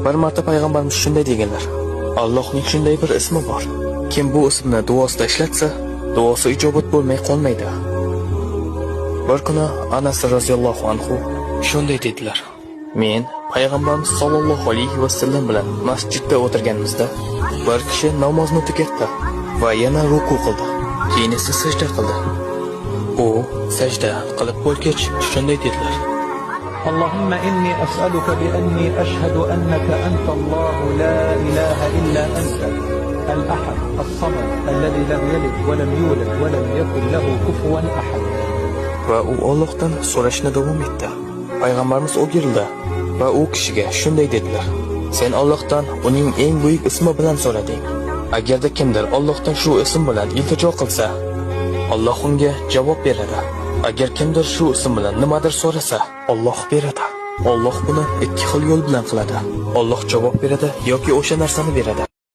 Bir marta payg'ambarimiz shunday deganlar: Allohning shunday bir ismi bor. Kim bu ismni duosida ishlatsa, duosi ijobat bo'lmay qolmaydi. Bir kuni Anas roziyallohu anhu shunday dedilar: Men payg'ambarimiz sollallohu alayhi vasallam bilan masjidda o'tirganimizda bir kishi namozni tugatdi va yana ruku qildi. Keyin esa sajda qildi. U sajda qilib bo'lgach shunday dedilar: اللهم إني أسألك بأني أشهد أنك أنت الله لا إله إلا أنت الأحد الصمد الذي لم يلد ولم يولد ولم يكن له كفوا أحد. Va u Allohdan so'rashni davom etdi. Payg'ambarimiz o'girildi va u kishiga shunday dedilar: Sen Allohdan uning eng buyuk ismi bilan so'rading. Agarda kimdir Allohdan shu ism bilan iltijo qilsa, Alloh unga javob beradi. Agar kimdir shu ism bilan nimadir so'rasa, Alloh beradi. Alloh buni ikki xil yo'l bilan qiladi. Alloh javob beradi yoki o'sha narsani beradi.